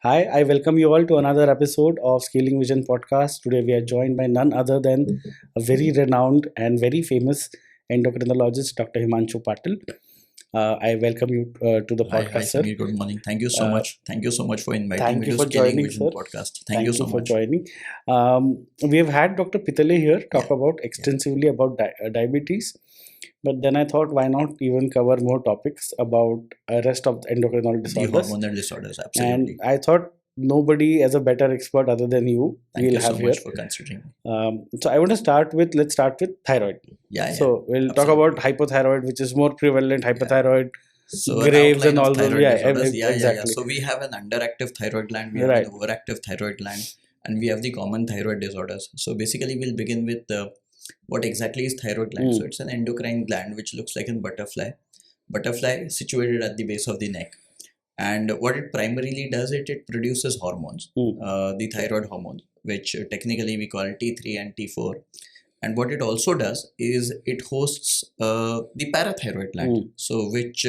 Hi, I welcome you all to another episode of Scaling Vision podcast. Today we are joined by none other than a very renowned and very famous endocrinologist, Dr. Himanshu Patil. I welcome you to the Hi, podcast, sir. Samir. Good morning. Thank you so Uh, much. Thank you so much for inviting Thank me you to for Scaling joining, Vision sir. podcast. Thank you so for much. joining. We have had Dr. Pitale here talk Yeah, about extensively about diabetes, but then I thought, why not even cover more topics about rest of the endocrinology The disorders? hormonal disorders, And absolutely. I thought nobody as a better expert other than you Thank we'll you so have here. much for considering me. So I want to start with let's start with thyroid. Yeah, So we'll talk absolutely. about hypothyroid, which is more prevalent. Hypothyroid, So an graves, and outline of all those. thyroid Yeah, disorders. Yeah. exactly. So we have an underactive thyroid gland, we have Right. an overactive thyroid gland, and we have the common thyroid disorders. So basically, we'll begin with what exactly is thyroid gland. So it's an endocrine gland which looks like a butterfly situated at the base of the neck. And what it primarily does, it produces hormones, the thyroid hormone, which technically we call T3 and T4. And what it also does is it hosts the parathyroid gland, so which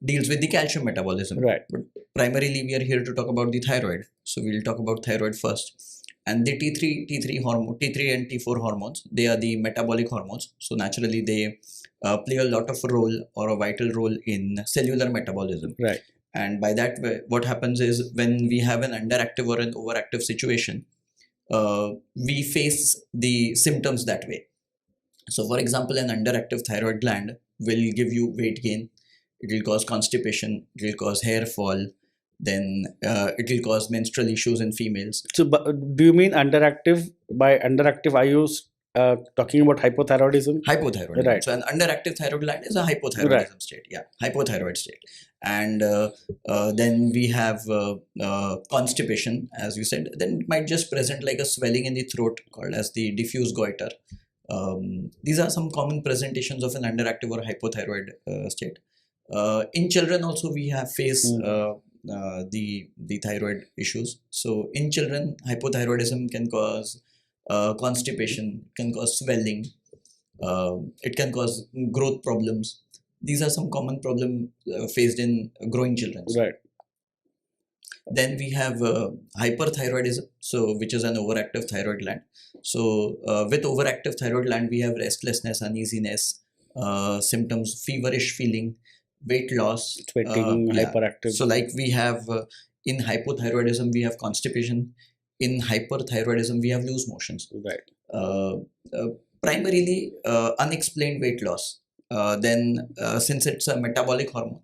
deals with the calcium metabolism. Right. But primarily we are here to talk about the thyroid, so we'll talk about thyroid first. And the T3 hormone, T3 and T4 hormones, they are the metabolic hormones. So naturally they play a lot of role or a vital role in cellular metabolism. Right. And by that, what happens is when we have an underactive or an overactive situation, we face the symptoms that way. So, for example, an underactive thyroid gland will give you weight gain, it will cause constipation, it will cause hair fall, then it will cause menstrual issues in females. So, do you mean underactive? By underactive, are you talking about hypothyroidism? Hypothyroidism. Right. So an underactive thyroid gland is a hypothyroidism Right. state. Yeah, hypothyroid state. And then we have constipation, as you said. Then it might just present like a swelling in the throat called as the diffuse goiter. These are some common presentations of an underactive or hypothyroid state. In children also we have the thyroid issues. So in children, hypothyroidism can cause constipation, can cause swelling, it can cause growth problems. These are some common problems faced in growing children. Right. Then we have hyperthyroidism, so which is an overactive thyroid gland. So with overactive thyroid gland, we have restlessness, uneasiness, symptoms, feverish feeling, weight loss, Sweating, hyperactive. So like we have in hypothyroidism, we have constipation. In hyperthyroidism, we have loose motions. Right. Primarily unexplained weight loss. Then since it's a metabolic hormone,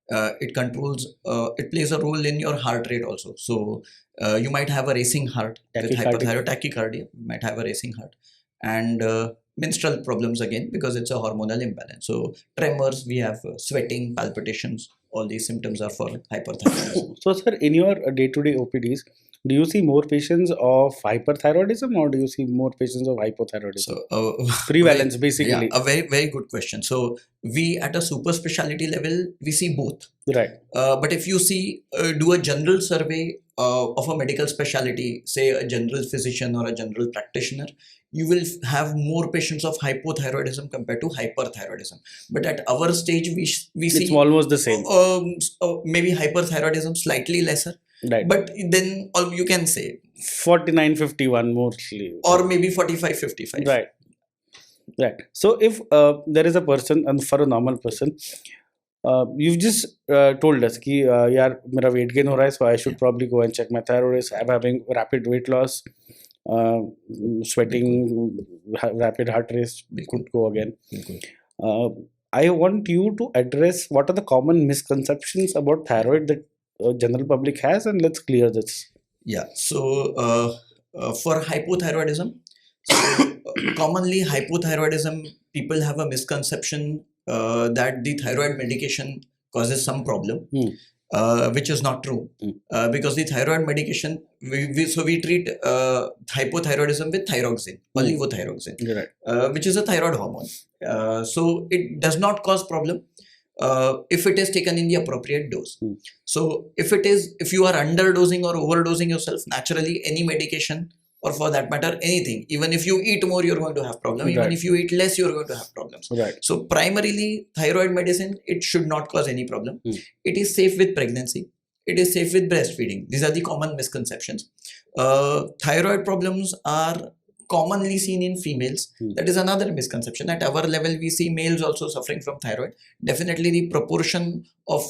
it controls, it plays a role in your heart rate also. So you might have a racing heart with hyperthyroid tachycardia, you might have a racing heart. And menstrual problems again, because it's a hormonal imbalance. So tremors, we have sweating, palpitations, all these symptoms are for hyperthyroidism. So, sir, in your day-to-day OPDs, do you see more patients of hyperthyroidism or do you see more patients of hypothyroidism? So prevalence, basically. Yeah, a very good question. So we at a super specialty level, we see both. Right. But if you see, do a general survey of a medical specialty, say a general physician or a general practitioner, you will have more patients of hypothyroidism compared to hyperthyroidism. But at our stage, we see it's almost the same. Maybe hyperthyroidism slightly lesser. Right. But then you can say 49-51 mostly. Or maybe 45-55. Right. Right. So if there is a person, and for a normal person, you've just told us कि यार मेरा weight gain हो रहा है, so I should probably go and check my thyroid. I'm having rapid weight loss, sweating, rapid heart rate could go again. I want you to address what are the common misconceptions about thyroid that general public has, and let's clear this. Yeah. So for hypothyroidism, commonly hypothyroidism, people have a misconception that the thyroid medication causes some problem, which is not true. Because the thyroid medication, we treat hypothyroidism with thyroxine, levothyroxine, Right. which is a thyroid hormone. So it does not cause problem if it is taken in the appropriate dose. So if you are underdosing or overdosing yourself, naturally any medication, or for that matter anything, even if you eat more, you're going to have problem. Even if you eat less, you're going to have problems. Right. So primarily thyroid medicine, it should not cause any problem. It is safe with pregnancy. it is safe with breastfeeding. These are the common misconceptions. Thyroid problems are commonly seen in females. That is another misconception. At our level, we see males also suffering from thyroid. Definitely, the proportion of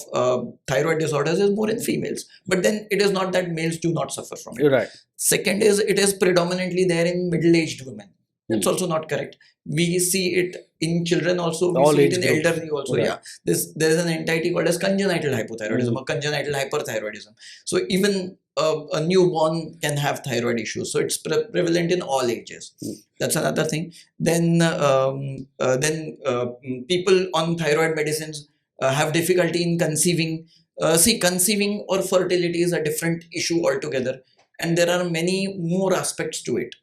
thyroid disorders is more in females. But then it is not that males do not suffer from it. Right. Second is, it is predominantly there in middle-aged women. That's also not correct. We see it in children also. We All see age it in groups. elderly also. Right. Yeah, there is an entity called as congenital hypothyroidism or congenital hyperthyroidism. So even a newborn can have thyroid issues. So it's prevalent in all ages. That's another thing. Then people on thyroid medicines have difficulty in conceiving. Conceiving or fertility is a different issue altogether, and there are many more aspects to it.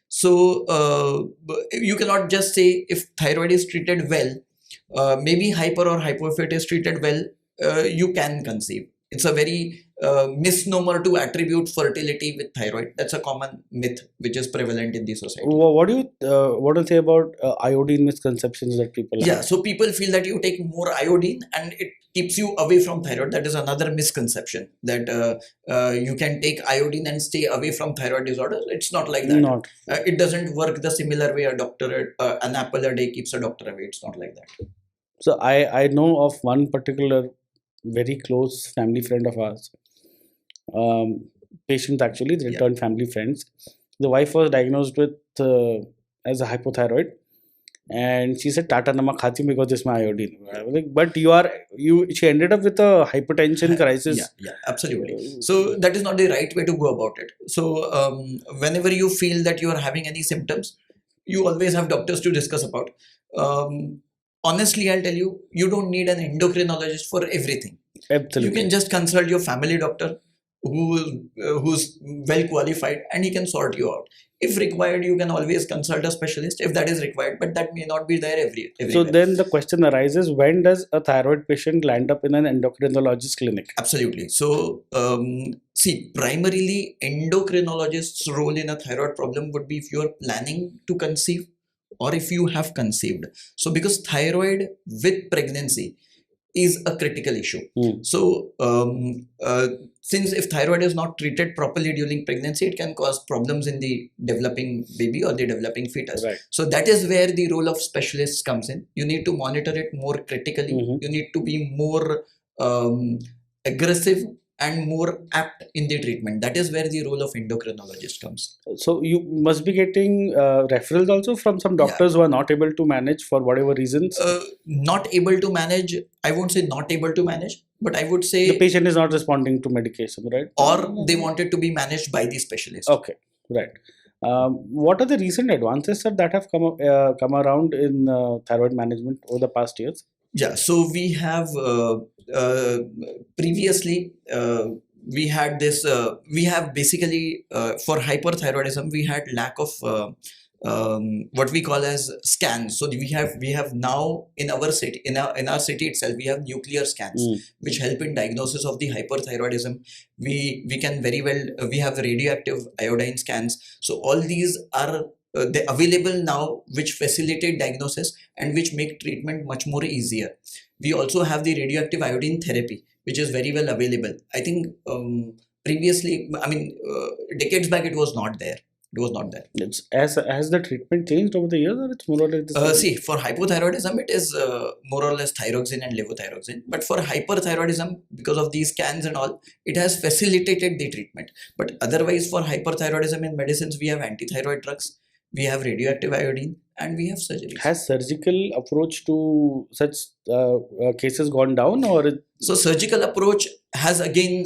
So you cannot just say if thyroid is treated well, maybe hyper or hypo, if it is treated well, you can conceive. It's a very misnomer to attribute fertility with thyroid. That's a common myth which is prevalent in the society. What do you say about iodine misconceptions that people have? Yeah, so people feel that you take more iodine and it keeps you away from thyroid. That is another misconception, that you can take iodine and stay away from thyroid disorders. It's not like that. Not. It doesn't work the similar way an apple a day keeps a doctor away. It's not like that. So I know of one particular very close family friend of ours. Patient actually, they Yeah. turned family friends. The wife was diagnosed with as a hypothyroid, and she said Tata namak khati hu because this my iodine. I was like, but she ended up with a hypertension crisis. Yeah, absolutely. So that is not the right way to go about it. So whenever you feel that you are having any symptoms, you always have doctors to discuss about. Honestly, I'll tell you, you don't need an endocrinologist for everything. Absolutely. You can just consult your family doctor who's well qualified, and he can sort you out. If required, you can always consult a specialist if that is required, but that may not be there everywhere. So then the question arises, when does a thyroid patient land up in an endocrinologist clinic? Absolutely. So primarily endocrinologist's role in a thyroid problem would be if you are planning to conceive or if you have conceived. So because thyroid with pregnancy is a critical issue. So since if thyroid is not treated properly during pregnancy, it can cause problems in the developing baby or the developing fetus. Right. So that is where the role of specialists comes in. You need to monitor it more critically. You need to be more aggressive and more apt in the treatment. That is where the role of endocrinologist comes. So you must be getting referrals also from some doctors who are not able to manage for whatever reasons. Not able to manage, I won't say not able to manage, but I would say the patient is not responding to medication, right? Or they want it to be managed by the specialist. Okay, right. What are the recent advances that have come around in thyroid management over the past years? Yeah, so we have previously we had this. We have basically for hyperthyroidism we had lack of what we call as scans. So we have now in our city in our city itself we have nuclear scans which help in diagnosis of the hyperthyroidism. We can very well we have radioactive iodine scans. So all these are they're available now, which facilitate diagnosis and which make treatment much more easier. We also have the radioactive iodine therapy, which is very well available. I think previously, decades back, it was not there. It was not there. Has the treatment changed over the years, or it's more or less the same? For hypothyroidism, it is more or less thyroxine and levothyroxine. But for hyperthyroidism, because of these scans and all, it has facilitated the treatment. But otherwise, for hyperthyroidism in medicines, we have antithyroid drugs, we have radioactive iodine, and we have surgery. Has surgical approach to such cases gone down, or so surgical approach has again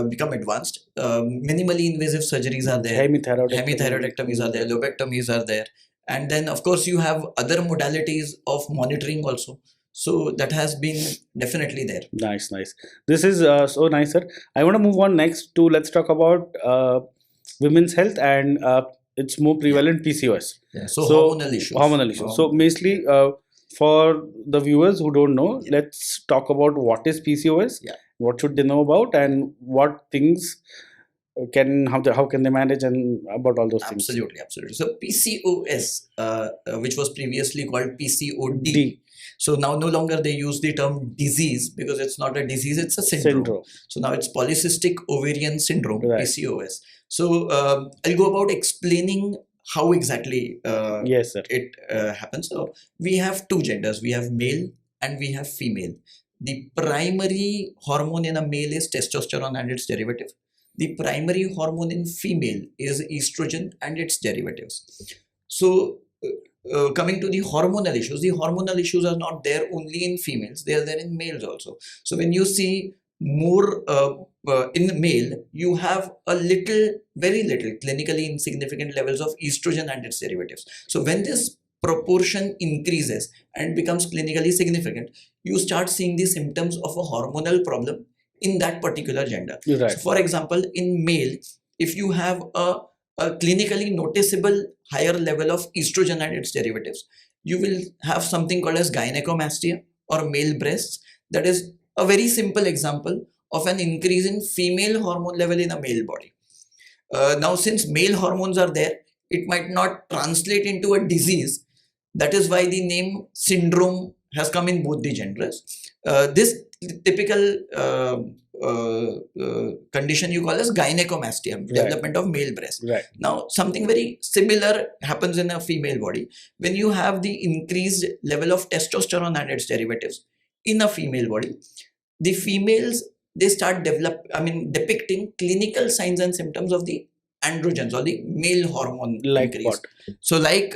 become advanced. Minimally invasive surgeries are there. Hemithyroidectomies are there. Lobectomies are there, and then of course you have other modalities of monitoring also. So that has been definitely there. Nice. This is so nice, sir. I want to move on next to let's talk about women's health and it's more prevalent PCOS. Yeah. So hormonal issues. So basically, for the viewers who don't know, let's talk about what is PCOS, what should they know about, and what things how can they manage, and about all those things? Absolutely. So PCOS, which was previously called PCOD. D So now no longer they use the term disease, because it's not a disease, it's a syndrome. So now it's polycystic ovarian syndrome, Right. PCOS. So I'll go about explaining how exactly Yes, sir. it happens. So we have two genders. We have male and we have female. The primary hormone in a male is testosterone and its derivative. The primary hormone in female is estrogen and its derivatives. So coming to the hormonal issues are not there only in females, they are there in males also. So when you see more in male, you have a little, very little, clinically insignificant levels of estrogen and its derivatives. So when this proportion increases and becomes clinically significant, you start seeing the symptoms of a hormonal problem in that particular gender. Right. So for example, in male, if you have a clinically noticeable higher level of estrogen and its derivatives, you will have something called as gynecomastia or male breasts. That is a very simple example of an increase in female hormone level in a male body. Now, since male hormones are there, it might not translate into a disease. That is why the name syndrome has come in both the genders. This typical condition you call as gynecomastia, Right. development of male breast. Right. Now, something very similar happens in a female body. When you have the increased level of testosterone and its derivatives in a female body, the females, they start depicting clinical signs and symptoms of the androgens or the male hormone Like increase. what? So like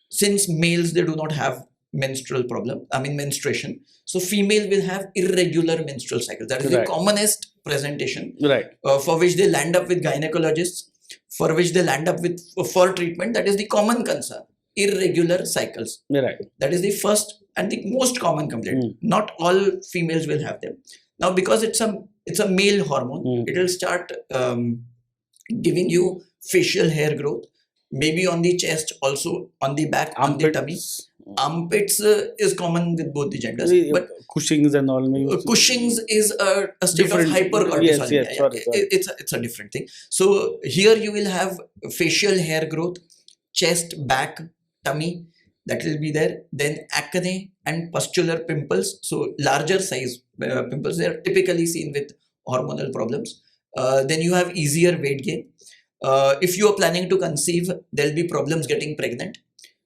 since males, they do not have menstruation, so female will have irregular menstrual cycles. That is the Right. commonest presentation, Right. for which they land up with gynecologists, for which they land up with for treatment. That is the common concern, irregular cycles. Right. That is the first and the most common complaint. Not all females will have them. Now, because it's a male hormone, it will start giving you facial hair growth, maybe on the chest, also on the back, on the tummy. Armpits is common with both the genders, but Cushing's and all. Cushing's is a state Different. of hypercortisolemia. Yes, sorry. It's a different thing. So here you will have facial hair growth, chest, back, tummy, that will be there. Then acne and pustular pimples. So larger size pimples, they are typically seen with hormonal problems. Then you have easier weight gain. If you are planning to conceive, there will be problems getting pregnant.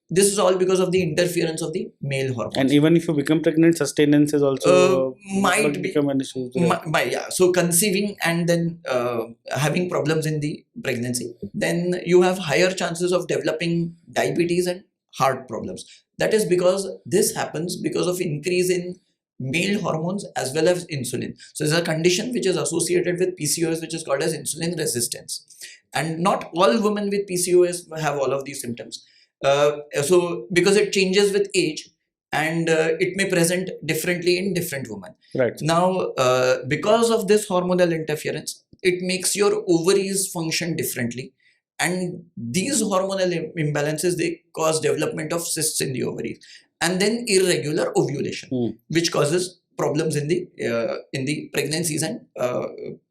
This is all because of the interference of the male hormones. And even if you become pregnant, sustenance is also might become an issue. Yeah. So conceiving and then having problems in the pregnancy, then you have higher chances of developing diabetes and heart problems. That is because this happens because of increase in male hormones as well as insulin. So there's a condition which is associated with PCOS, which is called as insulin resistance. And not all women with PCOS have all of these symptoms. So because it changes with age, and it may present differently in different women. Right. Now, because of this hormonal interference, it makes your ovaries function differently, and these hormonal imbalances, they cause development of cysts in the ovaries, and then irregular ovulation, which causes problems in the pregnancies and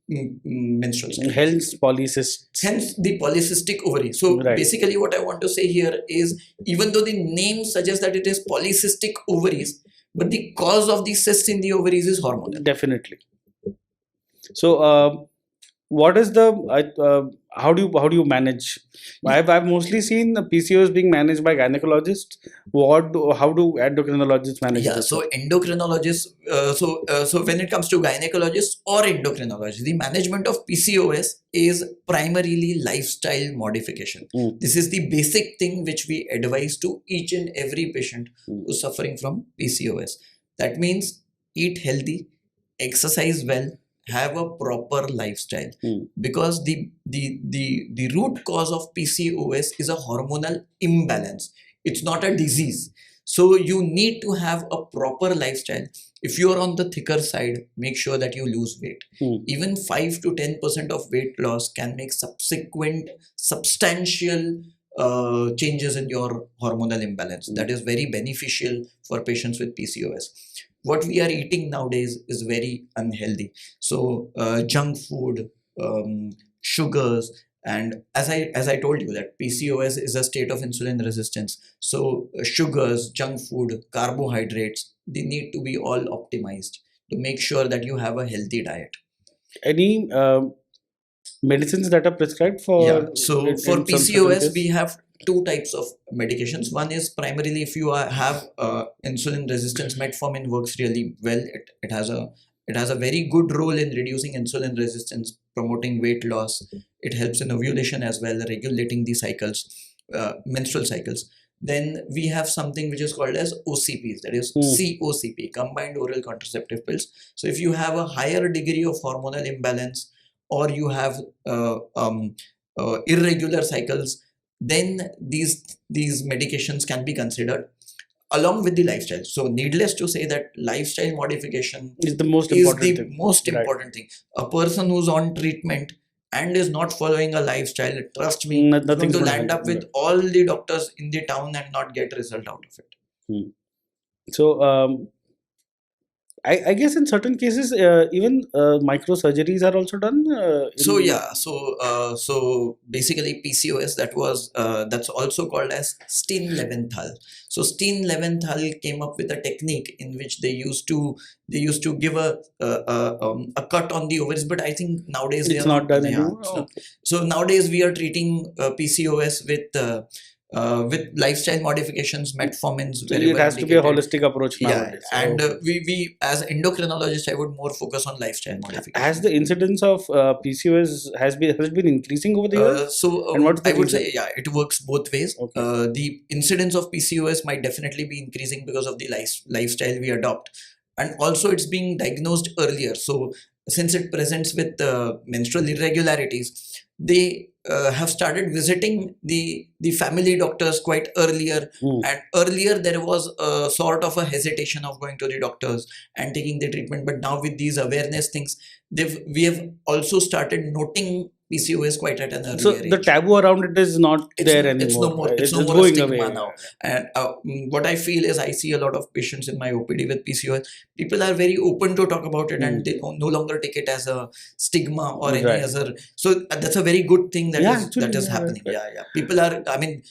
menstrual cycle. Hence polycysts. Hence the polycystic ovary. So basically what I want to say here is, even though the name suggests that it is polycystic ovaries, but the cause of the cysts in the ovaries is hormonal. Definitely. So what is the how do you manage? I've mostly seen the PCOS being managed by gynecologists. How do endocrinologists manage? Yeah, this? so endocrinologists. So when it comes to gynecologists or endocrinologists, the management of PCOS is primarily lifestyle modification. This is the basic thing which we advise to each and every patient who's suffering from PCOS. That means eat healthy, exercise well, have a proper lifestyle, because the root cause of PCOS is a hormonal imbalance. It's not a disease. So you need to have a proper lifestyle. If you are on the thicker side, make sure that you lose weight. Even 5 to 10% of weight loss can make subsequent substantial changes in your hormonal imbalance. That is very beneficial for patients with PCOS. What we are eating nowadays is very unhealthy. So junk food, sugars. And as I told you that PCOS is a state of insulin resistance. So sugars, junk food, carbohydrates, they need to be all optimized to make sure that you have a healthy diet. Any medicines that are prescribed Yeah. So for in some certain PCOS, we case? have two types of medications. One is primarily if you have insulin resistance, metformin works really well. It has a very good role in reducing insulin resistance, promoting weight loss. It helps in ovulation as well, regulating the cycles, menstrual cycles. Then we have something which is called as OCPs, that is COCP, combined oral contraceptive pills. So if you have a higher degree of hormonal imbalance, or you have irregular cycles, then these medications can be considered along with the lifestyle. So needless to say that lifestyle modification Is the most is important the thing. most Right. important thing. A person who's on treatment and is not following a lifestyle, trust me, is going Nothing's to gonna land help. up with all the doctors in the town and not get result out of it. So I guess in certain cases, even microsurgeries are also done. So yeah, so basically PCOS, that's also called as Steen Leventhal. So Steen Leventhal came up with a technique in which they used to give a cut on the ovaries, but I think nowadays they It's are not done yeah, anymore. it's not. Okay. So nowadays we are treating PCOS with lifestyle modifications, metformins So wherever it has to be a indicated. holistic approach Yeah, nowadays. and Okay. we as endocrinologist, I would more focus on lifestyle Has modifications. the incidence of PCOS has it been increasing over the years? And what's the I would reason? say, yeah, it works both ways. Okay. The incidence of PCOS might definitely be increasing because of the lifestyle we adopt, and also it's being diagnosed earlier. So since it presents with menstrual irregularities, they have started visiting the family doctors quite earlier. And earlier there was a sort of a hesitation of going to the doctors and taking the treatment, but now with these awareness things, we have also started noting PCOS quite at an So earlier the age. taboo around it is not there It's no anymore. more. It's no It's more a going stigma away. now. And what I feel is, I see a lot of patients in my OPD with PCOS. People are very open to talk about it, and they no longer take it as a stigma or any Right. other. So that's a very good thing that Yeah, is actually, that is yeah, happening. right. Yeah, yeah. People are. I mean,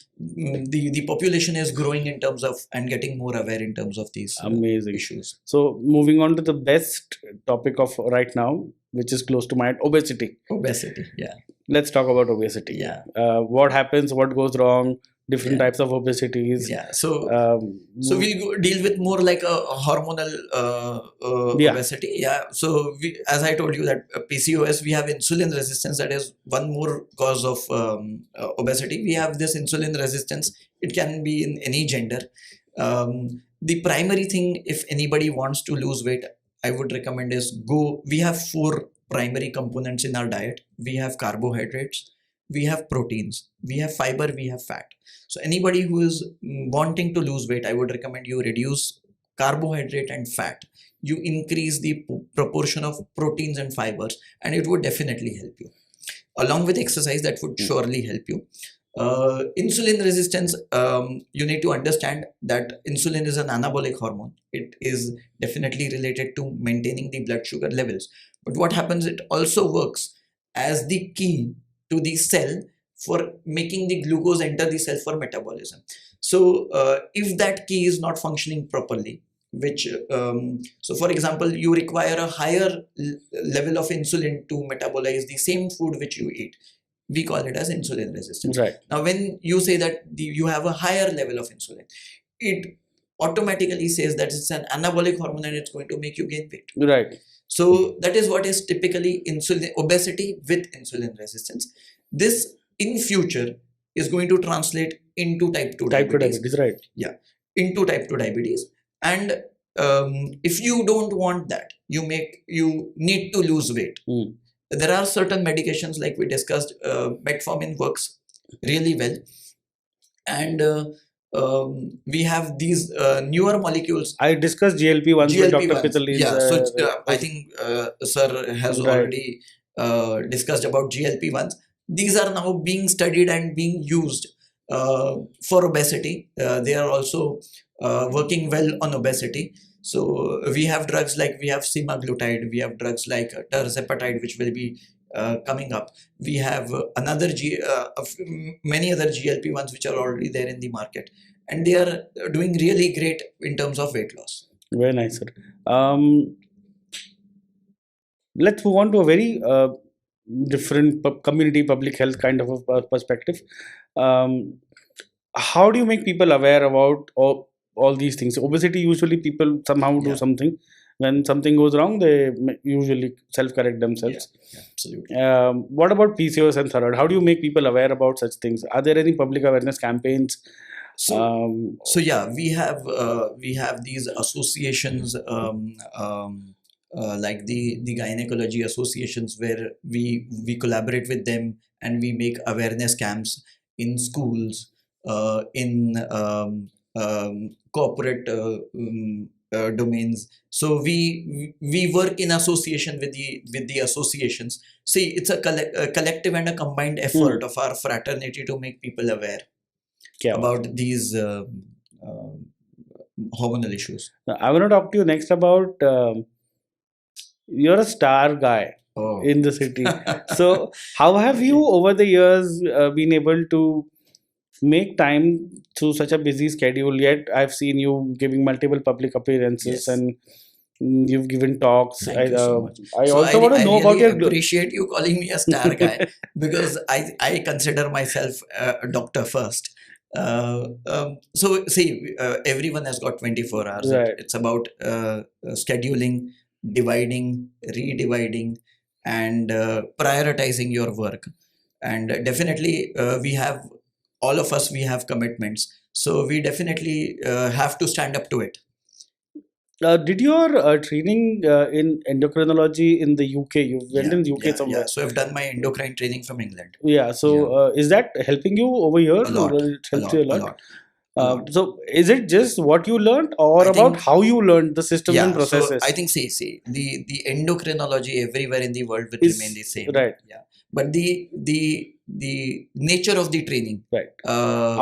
the population is growing in terms of and getting more aware in terms of these Amazing. issues. So moving on to the best topic of right now, which is close to mind, obesity. Obesity. Yeah. Let's talk about obesity. Yeah. What happens? What goes wrong? Different Yeah. types of obesities. Yeah. So we'll deal with more like a hormonal Yeah. obesity. Yeah. So as I told you that PCOS, we have insulin resistance. That is one more cause of obesity. We have this insulin resistance. It can be in any gender. The primary thing, if anybody wants to lose weight, I would recommend is we have 4 primary components in our diet. We have carbohydrates, we have proteins, we have fiber, we have fat. So anybody who is wanting to lose weight, I would recommend you reduce carbohydrate and fat. You increase the proportion of proteins and fibers, and it would definitely help you. Along with exercise, that would surely help you. Insulin resistance, you need to understand that insulin is an anabolic hormone. It is definitely related to maintaining the blood sugar levels. But what happens, it also works as the key to the cell for making the glucose enter the cell for metabolism. So if that key is not functioning properly, so for example, you require a higher level of insulin to metabolize the same food which you eat. We call it as insulin resistance. Right. Now, when you say that you have a higher level of insulin, it automatically says that it's an anabolic hormone and it's going to make you gain weight. Right. So that is what is typically obesity with insulin resistance. This in future is going to translate into type 2 diabetes. Right. Yeah, into type 2 diabetes. And if you don't want that, you need to lose weight. There are certain medications, like we discussed. Metformin works really well, and we have these newer molecules. I discussed GLP-1 with Dr. Patil. Yeah, so I think sir has Right. already discussed about GLP-1s. These are now being studied and being used for obesity. They are also working well on obesity. So we have drugs like we have semaglutide, we have drugs like tirzepatide, which will be coming up. We have many other GLP-1s which are already there in the market, and they are doing really great in terms of weight loss. Very nice, sir. Let's move on to a very different community public health kind of a perspective. Um, how do you make people aware about all these things? Obesity, usually people somehow do Yeah. something. When something goes wrong, they usually self-correct themselves. Yeah, absolutely. What about PCOS and thyroid? How do you make people aware about such things? Are there any public awareness campaigns? So yeah, we have these associations, like the gynecology associations, where we collaborate with them and we make awareness camps in schools, in corporate domains. So we work in association with the associations. See, it's a collective and a combined effort of our fraternity to make people aware about these hormonal issues. Now, I want to talk to you next about you're a star guy in the city. So how have you over the years been able to make time through such a busy schedule? Yet I've seen you giving multiple public appearances, Yes. and you've given talks. Thank you so much. I So also want to know about really your appreciate you calling me a star guy, because I consider myself a doctor first. So see, everyone has got 24 hours. Right. It's about scheduling, dividing, redividing, and prioritizing your work. And definitely, all of us, we have commitments. So we definitely have to stand up to it. did your training in endocrinology in the UK? You went in the UK somewhere. Yeah. So I've done my endocrine training from England. Yeah. So is that helping you over here? A lot. It helps you a lot. A lot. So is it just what you learned, or I about think- how you learned the systems and processes? So I think see the endocrinology everywhere in the world will Is- remain the same. right. Yeah. But the nature of the training, Right.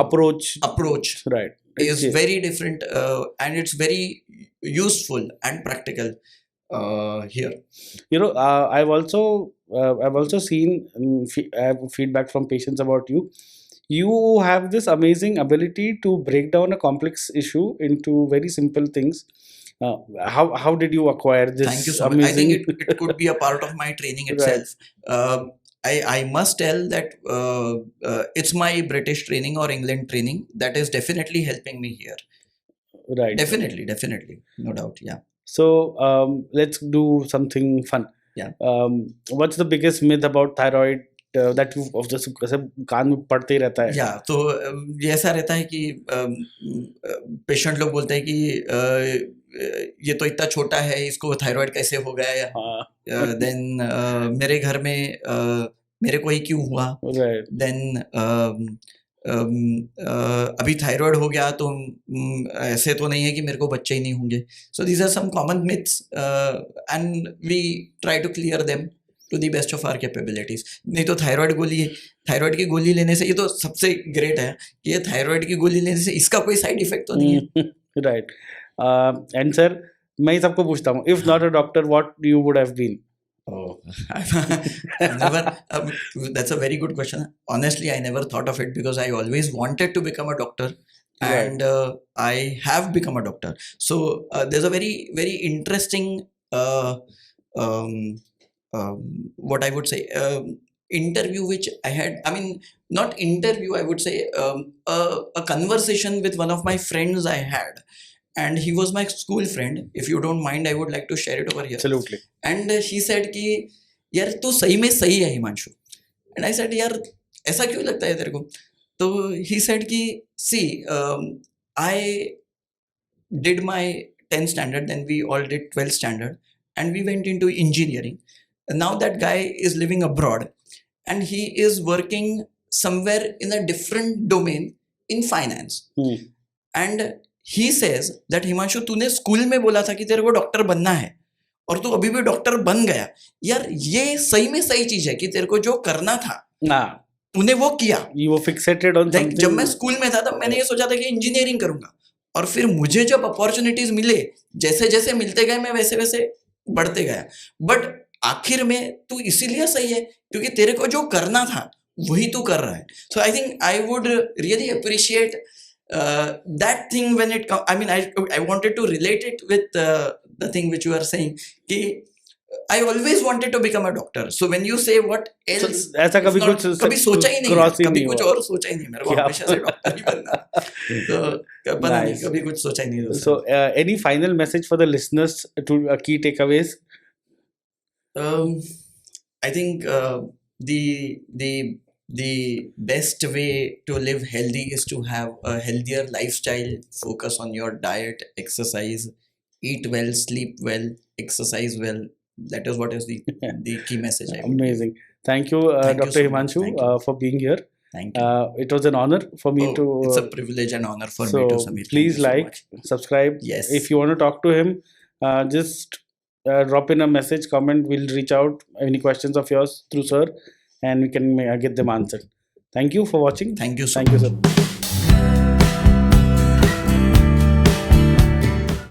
approach Right. is It's- very different, and it's very useful and practical here. You know, I've also seen I have feedback from patients about you. You have this amazing ability to break down a complex issue into very simple things. How did you acquire this? Thank you so much. I think it could be a part of my training Right. itself. I must tell that it's my British training or England training that is definitely helping me here. Right. Definitely, no doubt. Yeah. So let's do something fun. Yeah. What's the biggest myth about thyroid that you कान में पड़ते ही रहता है? या तो ये ऐसा रहता है कि पेशेंट लोग बोलते हैं कि ये तो इतना छोटा है, इसको थायराइड कैसे हो गया? देन मेरे घर में मेरे को ही क्यों हुआ? देन अभी थायराइड हो गया तो ऐसे तो नहीं है कि मेरे को बच्चे ही नहीं होंगे. So these are some common myths, and we try to clear them to the best of our capabilities. नहीं तो थायराइड की गोली लेने से, ये तो सबसे ग्रेट है कि ये थायराइड की गोली लेने से इसका कोई साइड इफेक्ट तो नहीं है. राइट. एंड सर, मैं सबको पूछता हूँ, if not a doctor what you would have been? I've never. That's a very good question. Honestly, I never thought of it because I always wanted to become a doctor, and I have become a doctor. So there's a very, very interesting what I would say interview which I had. I mean, not interview. I would say a conversation with one of my friends I had. And he was my school friend. If you don't mind, I would like to share it over here. Absolutely. And she said कि यार तू सही में सही है Himanshu. And I said यार ऐसा क्यों लगता है तेरे को? तो he said कि see, I did my 10th standard, then we all did 12th standard, and we went into engineering. And now that guy is living abroad, and he is working somewhere in a different domain in finance. And he says that Himanshu तूने school में बोला था कि तेरे को doctor बनना है और तू अभी भी डॉक्टर बन गया. यार ये सही में सही चीज है कि तेरे को जो करना था तूने वो किया. You were fixated on something. जब मैं स्कूल में था तब मैंने ये सोचा था कि इंजीनियरिंग करूंगा, और फिर मुझे जब अपॉर्चुनिटीज मिले, जैसे जैसे मिलते गए मैं वैसे वैसे बढ़ते गया. बट आखिर में तू इसीलिए सही है क्योंकि तेरे को जो करना था वही तू कर रहा है. So I think I would really appreciate that thing when it comes. I mean, I wanted to relate it with the thing which you are saying. कि I always wanted to become a doctor. So when you say what else, So, ऐसा it's कभी not, कुछ कभी सोचा ही नहीं यार, cross ही कभी नहीं कुछ हुआ और सोचा ही नहीं, मेरे को क्या हमेशा से डॉक्टर ही बनना है. तो पता नहीं, Nice. कभी कुछ सोचा ही नहीं दूसरा. So, any final message for the listeners to key takeaways? I think the best way to live healthy is to have a healthier lifestyle. Focus on your diet, exercise, eat well, sleep well, exercise well. That is what is the key message I would give. Amazing. Thank you, Thank you Dr. so much. Himanshu, Thank you. for being here. Thank you. It was an honor for me to. It's a privilege and honor for me So to, Samir. Thank please you so like, much. subscribe. Yes. If you want to talk to him, just drop in a message, comment. We'll reach out any questions of yours through sir, and we can get them answered. Thank you for watching. Thank you so Thank you, much. sir.